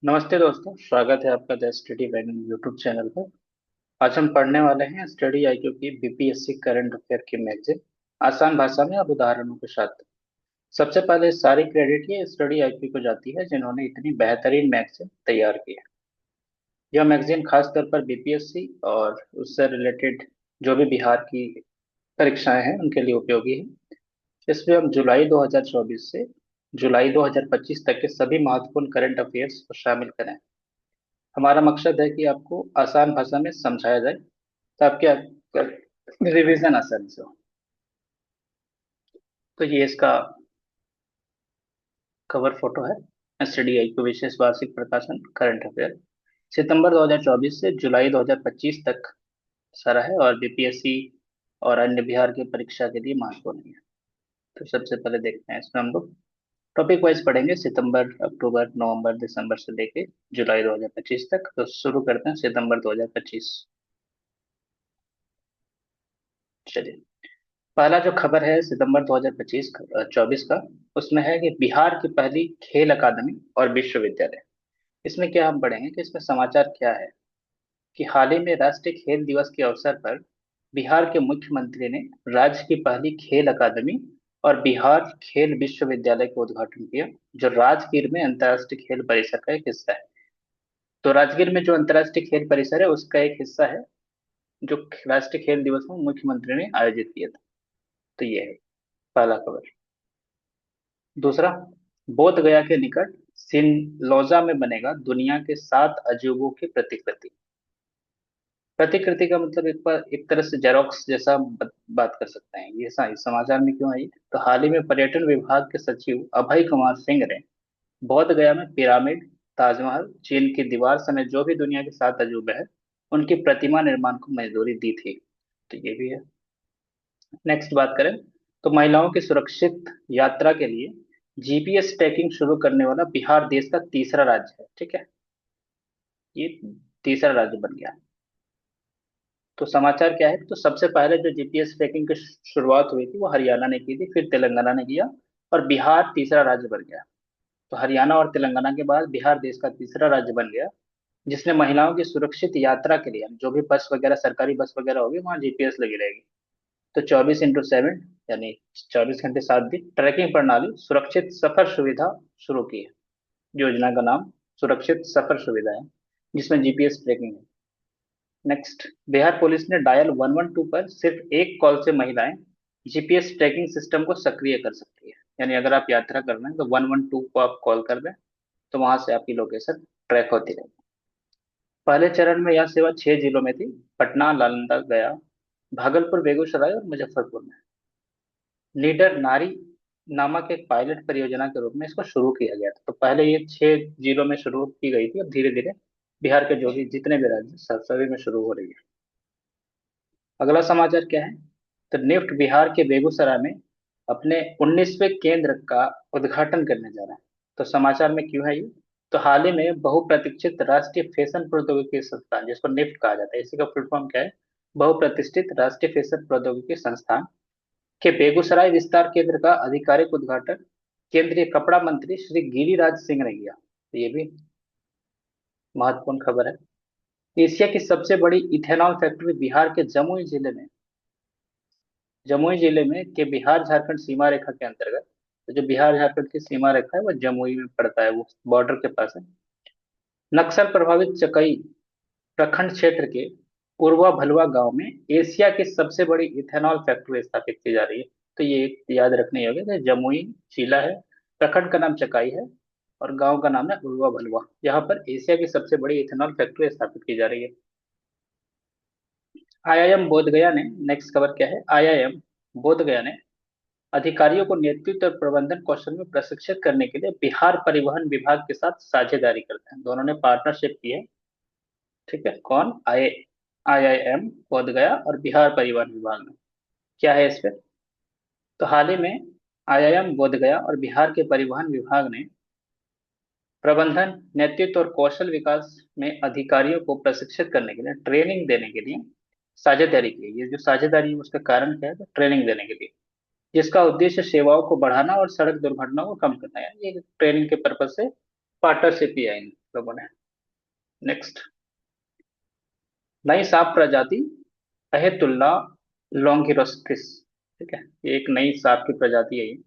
नमस्ते दोस्तों, स्वागत है आपका the study wagon YouTube channel पर। आज हम पढ़ने वाले हैं स्टडी आईक्यू की बीपीएससी करंट अफेयर की मैगजीन, आसान भाषा में और उदाहरणों के साथ। सबसे पहले सारी क्रेडिट ये स्टडी आईक्यू को जाती है जिन्होंने इतनी बेहतरीन मैगजीन तैयार की है। यह मैगजीन खासतौर पर बीपीएससी और उससे रिलेटेड जो भी बिहार की परीक्षाएं हैं उनके लिए उपयोगी है। इसमें हम जुलाई 2024 से जुलाई 2025 तक के सभी महत्वपूर्ण करंट अफेयर्स को शामिल करें। हमारा मकसद है कि आपको आसान भाषा में समझाया जाए ताकि आपका रिवीजन आसानी से हो। तो ये इसका कवर फोटो है। एसटीडीआई को विशेष वार्षिक प्रकाशन करंट अफेयर सितंबर 2024 से जुलाई 2025 तक सारा है और बीपीएससी और अन्य बिहार की परीक्षा के लिए महत्वपूर्ण है। तो सबसे पहले देखते हैं, इसमें हम लोग टॉपिक वाइज पढ़ेंगे सितंबर, अक्टूबर, नवंबर, दिसंबर से लेके जुलाई 2025 तक। तो शुरू करते हैं सितंबर 2025। चलिए, पहला जो खबर है सितंबर 2025 24 का, उसमें है कि बिहार की पहली खेल अकादमी और विश्वविद्यालय। इसमें क्या हम पढ़ेंगे कि इसमें समाचार क्या है कि हाल ही में राष्ट्रीय खेल दिवस के अवसर पर बिहार के मुख्यमंत्री ने राज्य की पहली खेल अकादमी और बिहार खेल विश्वविद्यालय का उद्घाटन किया, जो राजगीर में अंतर्राष्ट्रीय खेल परिसर का एक हिस्सा है। तो राजगीर में जो अंतर्राष्ट्रीय खेल परिसर है उसका एक हिस्सा है, जो राष्ट्रीय खेल दिवस में मुख्यमंत्री ने आयोजित किया था। तो ये है पहला खबर। दूसरा, बोध गया के निकट सिनलौजा में बनेगा दुनिया के 7 अजूबों की प्रतिकृति। प्रतिकृति का मतलब एक तरह से जेरोक्स जैसा बात कर सकते हैं। ये इस समाचार में क्यों आई? तो हाल ही में पर्यटन विभाग के सचिव अभय कुमार सिंह ने बोध गया में पिरामिड, ताजमहल, चीन की दीवार समेत जो भी दुनिया के 7 अजूबे हैं उनकी प्रतिमा निर्माण को मंजूरी दी थी। तो ये भी है। नेक्स्ट बात करें तो महिलाओं की सुरक्षित यात्रा के लिए जीपीएस ट्रैकिंग शुरू करने वाला बिहार देश का तीसरा राज्य है। ठीक है, ये तीसरा राज्य बन गया। तो समाचार क्या है? तो सबसे पहले जो जीपीएस ट्रैकिंग की शुरुआत हुई थी वो हरियाणा ने की थी, फिर तेलंगाना ने किया और बिहार तीसरा राज्य बन गया। तो हरियाणा और तेलंगाना के बाद बिहार देश का तीसरा राज्य बन गया जिसने महिलाओं की सुरक्षित यात्रा के लिए जो भी बस वगैरह, सरकारी बस वगैरह होगी, वहाँ जीपीएस लगी रहेगी। तो 24x7 यानी 24 घंटे 7 दिन ट्रैकिंग प्रणाली सुरक्षित सफर सुविधा शुरू की है। योजना का नाम सुरक्षित सफर सुविधा है जिसमें जीपीएस ट्रैकिंग है। नेक्स्ट, बिहार पुलिस ने डायल 112 पर सिर्फ एक कॉल से महिलाएं जीपीएस ट्रैकिंग सिस्टम को सक्रिय कर सकती है। यानी अगर आप यात्रा कर रहे हैं तो 112 को आप कॉल कर दें तो वहां से आपकी लोकेशन ट्रैक होती रहेगी। पहले चरण में यह सेवा 6 जिलों में थी: पटना, नालंदा, गया, भागलपुर, बेगूसराय और मुजफ्फरपुर में। लीडर नारी नामक एक पायलट परियोजना के रूप में इसको शुरू किया गया था। तो पहले ये 6 जिलों में शुरू की गई थी, अब धीरे धीरे बिहार के जो भी जितने भी राज्य सब सभी में शुरू हो रही है। अगला समाचार क्या है? तो निफ्ट बिहार के बेगूसराय में अपने 19वें केंद्र का उद्घाटन करने जा रहा है। तो समाचार में क्यों है ये? तो हाल ही में बहुप्रतीक्षित राष्ट्रीय फैशन प्रौद्योगिकी संस्थान, जिसको निफ्ट कहा जाता है, इसी का फुल फॉर्म क्या है? बहुप्रतिष्ठित राष्ट्रीय फैशन प्रौद्योगिकी संस्थान के बेगूसराय विस्तार केंद्र का आधिकारिक उद्घाटन केंद्रीय कपड़ा मंत्री श्री गिरिराज सिंह ने किया। तो ये भी महत्वपूर्ण खबर है। एशिया की सबसे बड़ी इथेनॉल फैक्ट्री बिहार के जमुई जिले में के बिहार झारखंड सीमा रेखा के अंतर्गत। तो जो बिहार झारखंड की सीमा रेखा है वो जमुई में पड़ता है, वो बॉर्डर के पास है। नक्सल प्रभावित चकई प्रखंड क्षेत्र के उर्वा भलवा गांव में एशिया की सबसे बड़ी इथेनॉल फैक्ट्री स्थापित की जा रही है। तो ये एक याद रखने योग्य है कि जमुई जिला है, प्रखंड का नाम चकाई है और गांव का नाम है उर्वा भलवा। यहाँ पर एशिया की सबसे बड़ी इथेनॉल फैक्ट्री स्थापित की जा रही है। आईआईएम बोधगया ने, नेक्स्ट खबर क्या है? आईआईएम बोधगया ने अधिकारियों को नेतृत्व और प्रबंधन कौशल में प्रशिक्षित करने के लिए बिहार परिवहन विभाग के साथ साझेदारी करते हैं। दोनों ने पार्टनरशिप की है। ठीक है, कौन? आईआईएम बोधगया और बिहार परिवहन विभाग में। क्या है इस पे? तो हाल ही में आईआईएम बोधगया और बिहार के परिवहन विभाग ने प्रबंधन, नेतृत्व और कौशल विकास में अधिकारियों को प्रशिक्षित करने के लिए, ट्रेनिंग देने के लिए साझेदारी की है। ये जो साझेदारी है उसका कारण क्या है? तो ट्रेनिंग देने के लिए, जिसका उद्देश्य सेवाओं को बढ़ाना और सड़क दुर्घटनाओं को कम करना है। ये ट्रेनिंग के पर्पज से पार्टनरशिप ही है। लोगों ने। नेक्स्ट, नई सांप प्रजाति अहेतुल्ला लॉन्गिरोस्ट्रिस। ठीक है, ये एक नई सांप की प्रजाति है ये।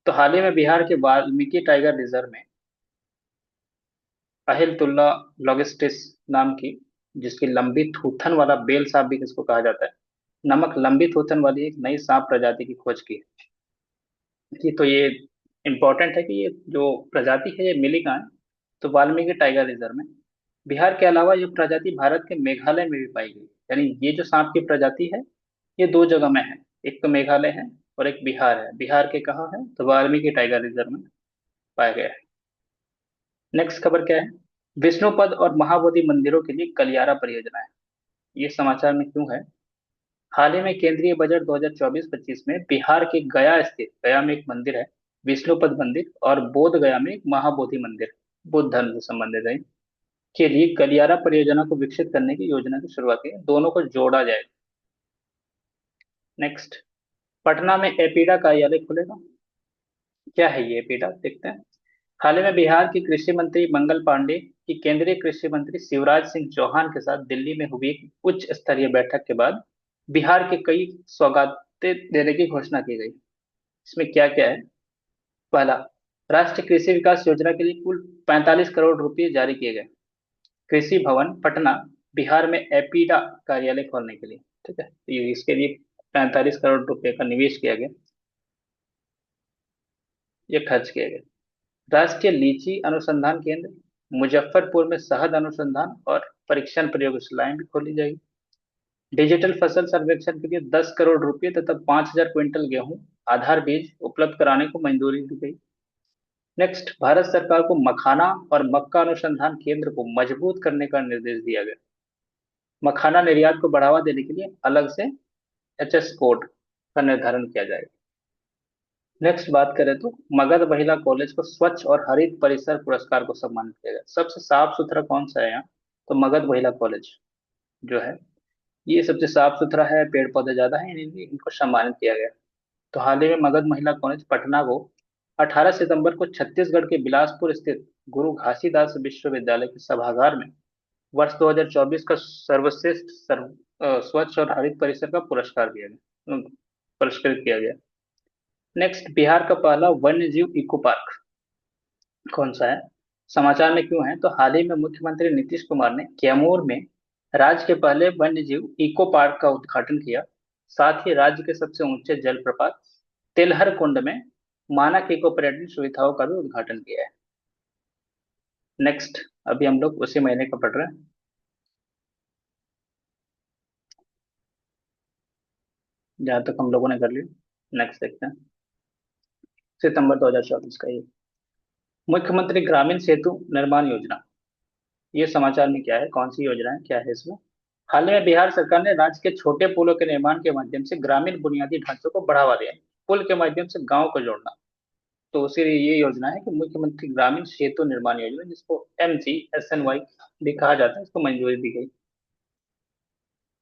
तो हाल ही में बिहार के वाल्मीकि टाइगर रिजर्व में अहेतुल्ला लॉगिस्टिस नाम की, जिसकी लंबी थूथन वाला बेल सांप भी किसको कहा जाता है, नमक लंबी थूथन वाली एक नई सांप प्रजाति की खोज की है। तो ये इंपॉर्टेंट है कि ये जो प्रजाति है ये मिली कहाँ है, तो वाल्मीकि टाइगर रिजर्व में। बिहार के अलावा ये प्रजाति भारत के मेघालय में भी पाई गई। यानी ये जो सांप की प्रजाति है ये दो जगह में है, एक तो मेघालय है और एक बिहार है। बिहार के कहाँ है, तो वाल्मीकि टाइगर रिजर्व में पाया गया है। नेक्स्ट खबर क्या है, विष्णुपद और महाबोधि मंदिरों के लिए गलियारा परियोजना है। ये समाचार में क्यों है, हाल ही में केंद्रीय बजट 2024-25 में बिहार के गया स्थित, गया में एक मंदिर है विष्णुपद मंदिर, और बोध गया में एक महाबोधि मंदिर, बुद्ध धर्म से संबंधित है, के लिए गलियारा परियोजना को विकसित करने की योजना की शुरुआत की है। दोनों को जोड़ा जाएगा। नेक्स्ट, पटना में एपीडा कार्यालय खुलेगा। क्या है ये एपीडा, देखते हैं। हाल ही में बिहार की कृषि मंत्री मंगल पांडे की केंद्रीय कृषि मंत्री शिवराज सिंह चौहान के साथ दिल्ली में हुई एक उच्च स्तरीय बैठक के बाद बिहार के कई सौगातें देने की घोषणा की गई। इसमें क्या क्या है, पहला, राष्ट्रीय कृषि विकास योजना के लिए कुल 45 करोड़ रुपए जारी किए गए। कृषि भवन पटना बिहार में एपीडा कार्यालय खोलने के लिए, ठीक है, तो ये इसके लिए 45 करोड़ रुपए का निवेश किया गया, ये खर्च किया गया। राष्ट्रीय लीची अनुसंधान केंद्र मुजफ्फरपुर में शहद अनुसंधान और परीक्षण प्रयोगशालाएं भी खोली जाएगी। डिजिटल फसल सर्वेक्षण के लिए 10 करोड़ रुपए तथा 5,000 क्विंटल गेहूं आधार बीज उपलब्ध कराने को मंजूरी दी गई। नेक्स्ट, भारत सरकार को मखाना और मक्का अनुसंधान केंद्र को मजबूत करने का निर्देश दिया गया। मखाना निर्यात को बढ़ावा देने के लिए अलग से एचएस कोड का निर्धारण किया जाएगा। नेक्स्ट बात करें तो मगध महिला कॉलेज को स्वच्छ और हरित परिसर पुरस्कार को सम्मानित किया गया। सबसे साफ सुथरा कौन सा है यहाँ, तो मगध महिला कॉलेज जो है ये सबसे साफ सुथरा है, पेड़ पौधे ज्यादा है, इनको सम्मानित किया गया। तो हाल ही में मगध महिला कॉलेज पटना को 18 सितंबर को छत्तीसगढ़ के बिलासपुर स्थित गुरु घासीदास विश्वविद्यालय के सभागार में वर्ष 2024 का सर्वश्रेष्ठ स्वच्छ और हरित परिसर का पुरस्कार दिया गया, पुरस्कृत किया गया। नेक्स्ट, बिहार का पहला वन्य जीव इको पार्क कौन सा है, समाचार में क्यों है, तो हाल ही में मुख्यमंत्री नीतीश कुमार ने कैमूर में राज्य के पहले वन्य जीव इको पार्क का उद्घाटन किया। साथ ही राज्य के सबसे ऊंचे जलप्रपात तिलहर कुंड में मानक इको पर्यटन सुविधाओं का भी उद्घाटन किया है। नेक्स्ट, अभी हम लोग उसी महीने का पढ़ रहे हैं, जहां तक हम लोगों ने कर लिया। नेक्स्ट देखते हैं, सितंबर 2024 का ये मुख्यमंत्री ग्रामीण सेतु निर्माण योजना। ये समाचार में क्या है, कौन सी योजना है, क्या है इसमें। हाल ही में बिहार सरकार ने राज्य के छोटे पुलों के निर्माण के माध्यम से ग्रामीण बुनियादी ढांचों को बढ़ावा दिया। पुल के माध्यम से गांव को जोड़ना, तो उसी लिए ये योजना है कि मुख्यमंत्री ग्रामीण सेतु निर्माण योजना, जिसको MGSNY भी कहा जाता है, इसको मंजूरी दी गई।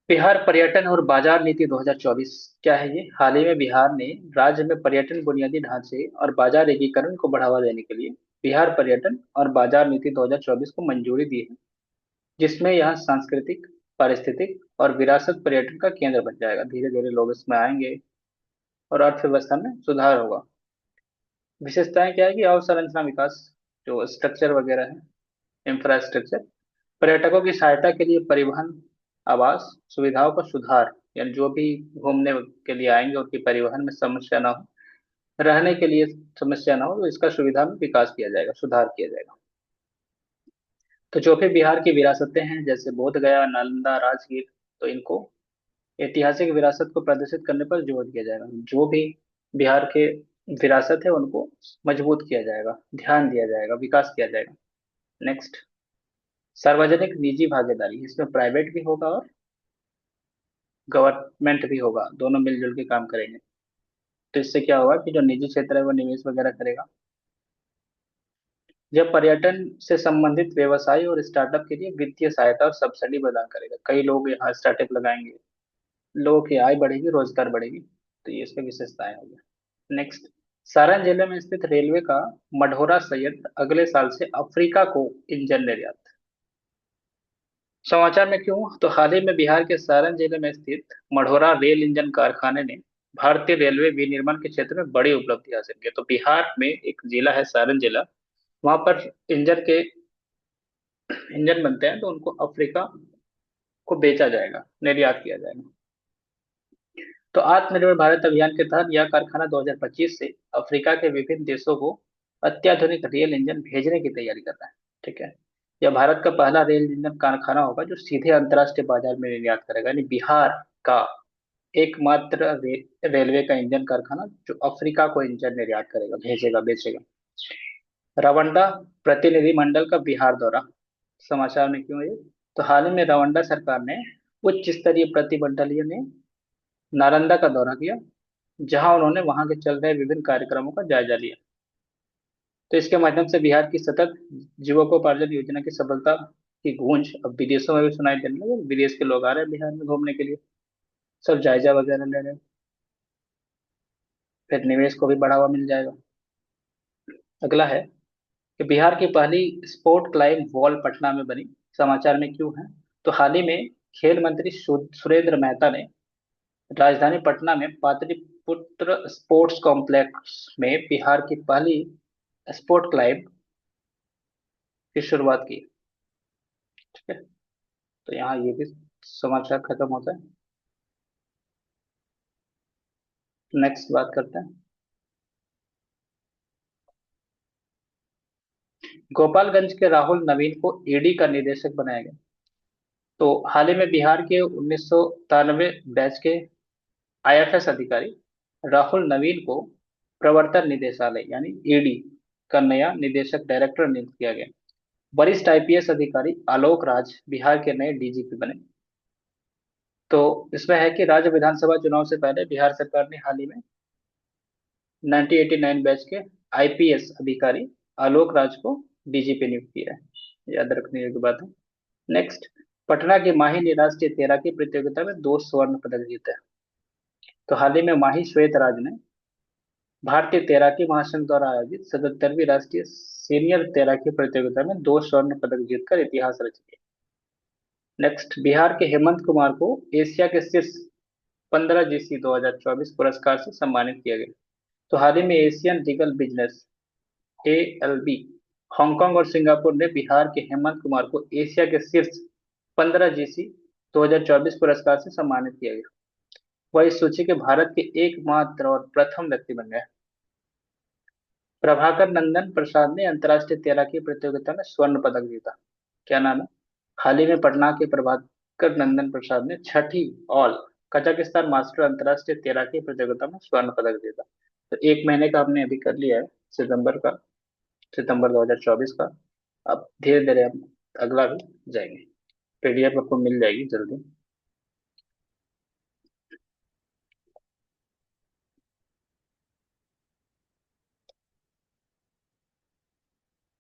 बिहार पर्यटन और बाजार नीति 2024 क्या है ये, हाल ही में बिहार ने राज्य में पर्यटन बुनियादी ढांचे और बाजार एकीकरण को बढ़ावा देने के लिए बिहार पर्यटन और बाजार नीति 2024 को मंजूरी दी है, जिसमें यह सांस्कृतिक, पारिस्थितिक और विरासत पर्यटन का केंद्र बन जाएगा। धीरे धीरे लोग इसमें आएंगे और अर्थव्यवस्था में सुधार होगा। विशेषताएं क्या है कि अवसंरचना विकास, जो स्ट्रक्चर वगैरह है, इंफ्रास्ट्रक्चर, पर्यटकों की सहायता के लिए परिवहन, आवास सुविधाओं का सुधार, यानी जो भी घूमने के लिए आएंगे उनकी परिवहन में समस्या ना हो, रहने के लिए समस्या ना हो, तो इसका सुविधा में विकास किया जाएगा, सुधार किया जाएगा। तो जो भी बिहार की विरासतें हैं जैसे बोध गया, नालंदा, राजगीर, तो इनको ऐतिहासिक विरासत को प्रदर्शित करने पर जोर दिया जाएगा। जो भी बिहार के विरासत है उनको मजबूत किया जाएगा, ध्यान दिया जाएगा, विकास किया जाएगा। नेक्स्ट, सार्वजनिक निजी भागीदारी, इसमें प्राइवेट भी होगा और गवर्नमेंट भी होगा, दोनों मिलजुल के काम करेंगे। तो इससे क्या होगा कि जो निजी क्षेत्र है वो निवेश वगैरह करेगा। जब पर्यटन से संबंधित व्यवसाय और स्टार्टअप के लिए वित्तीय सहायता और सब्सिडी प्रदान करेगा, कई लोग यहाँ स्टार्टअप लगाएंगे, लोगों की आय बढ़ेगी, रोजगार बढ़ेगी, तो ये इसकी विशेषताएं होगी। नेक्स्ट, सारण जिले में स्थित रेलवे का मढ़ौरा संयंत्र अगले साल से अफ्रीका को इंजन निर्यात। समाचार में क्यों, तो हाल ही में बिहार के सारण जिले में स्थित मढ़ौरा रेल इंजन कारखाने ने भारतीय रेलवे विनिर्माण के क्षेत्र में बड़ी उपलब्धि हासिल की है। तो बिहार में एक जिला है सारण जिला, वहां पर इंजन बनते हैं, तो उनको अफ्रीका को बेचा जाएगा, निर्यात किया जाएगा। तो आत्मनिर्भर भारत अभियान के तहत यह कारखाना 2025 से अफ्रीका के विभिन्न देशों को अत्याधुनिक रेल इंजन भेजने की तैयारी कर रहा है। ठीक है। यह भारत का पहला रेल इंजन कारखाना होगा जो सीधे अंतर्राष्ट्रीय बाजार में निर्यात करेगा, यानी बिहार का एकमात्र रेलवे का इंजन कारखाना जो अफ्रीका को इंजन निर्यात करेगा, भेजेगा, बेचेगा। रवांडा प्रतिनिधिमंडल का बिहार दौरा। समाचार में क्यों है, तो हाल ही में रवांडा सरकार ने उच्च स्तरीय प्रतिमंडलीय ने नालंदा का दौरा किया, जहां उन्होंने वहां के चल रहे विभिन्न कार्यक्रमों का जायजा लिया। तो इसके माध्यम से बिहार की सतत जीवकोपार्जन योजना की सफलता की गूंज अब विदेशों में भी सुनाई देने लगी। विदेश के लोग आ रहे हैं बिहार में घूमने के लिए, सब जायजा वगैरह ले रहे हैं। फिर निवेश को भी बढ़ावा मिल जाएगा। अगला है कि बिहार की पहली स्पोर्ट क्लाइंब वॉल पटना में बनी। समाचार में क्यों है, तो हाल ही में खेल मंत्री सुरेंद्र मेहता ने राजधानी पटना में पाटलिपुत्र स्पोर्ट्स कॉम्प्लेक्स में बिहार की पहली स्पोर्ट क्लाइब की शुरुआत की। ठीक है। तो यहाँ ये भी समाचार खत्म होता है। नेक्स्ट बात करते हैं। गोपालगंज के राहुल नवीन को ईडी का निदेशक बनाया गया। तो हाल ही में बिहार के 1993 बैच के आईएफएस अधिकारी राहुल नवीन को प्रवर्तन निदेशालय यानी ईडी का नया निदेशक डायरेक्टर नियुक्त किया गया। वरिष्ठ आईपीएस अधिकारी आलोक राज बिहार के नए डीजीपी बने। तो इसमें है कि राज्य विधानसभा चुनाव से पहले बिहार सरकार ने हाल ही में 1989 बैच के आईपीएस अधिकारी आलोक राज को डीजीपी नियुक्त किया है, याद रखने योग्य बात है। नेक्स्ट, पटना की माही ने राष्ट्रीय तैराकी प्रतियोगिता में 2 स्वर्ण पदक जीते हैं। तो हाल ही में माही श्वेत राज ने भारतीय तैराकी महासंघ द्वारा आयोजित 77वीं राष्ट्रीय सीनियर तैराकी प्रतियोगिता में 2 स्वर्ण पदक जीतकर इतिहास रच दिया। नेक्स्ट, बिहार के हेमंत कुमार को एशिया के शीर्ष 15 GC 2024 पुरस्कार से सम्मानित किया गया। तो हाल ही में Asian legal business ALB Hong Kong और सिंगापुर ने बिहार के हेमंत कुमार को एशिया के शीर्ष 15 GC 2024 पुरस्कार से सम्मानित किया गया। वह इस सूची के भारत के एकमात्र और प्रथम व्यक्ति बन गए। प्रभाकर नंदन प्रसाद ने अंतर्राष्ट्रीय तैराकी प्रतियोगिता में स्वर्ण पदक जीता। क्या नाम है, हाल ही में पटना के प्रभाकर नंदन प्रसाद ने छठी ऑल कजाकिस्तान मास्टर अंतर्राष्ट्रीय तैराकी प्रतियोगिता में स्वर्ण पदक जीता। तो 1 महीने का हमने अभी कर लिया है, सितंबर का, सितंबर 2024 का। अब धीरे धीरे हम अगला भी जाएंगे। पीडीएफ आपको मिल जाएगी जल्दी।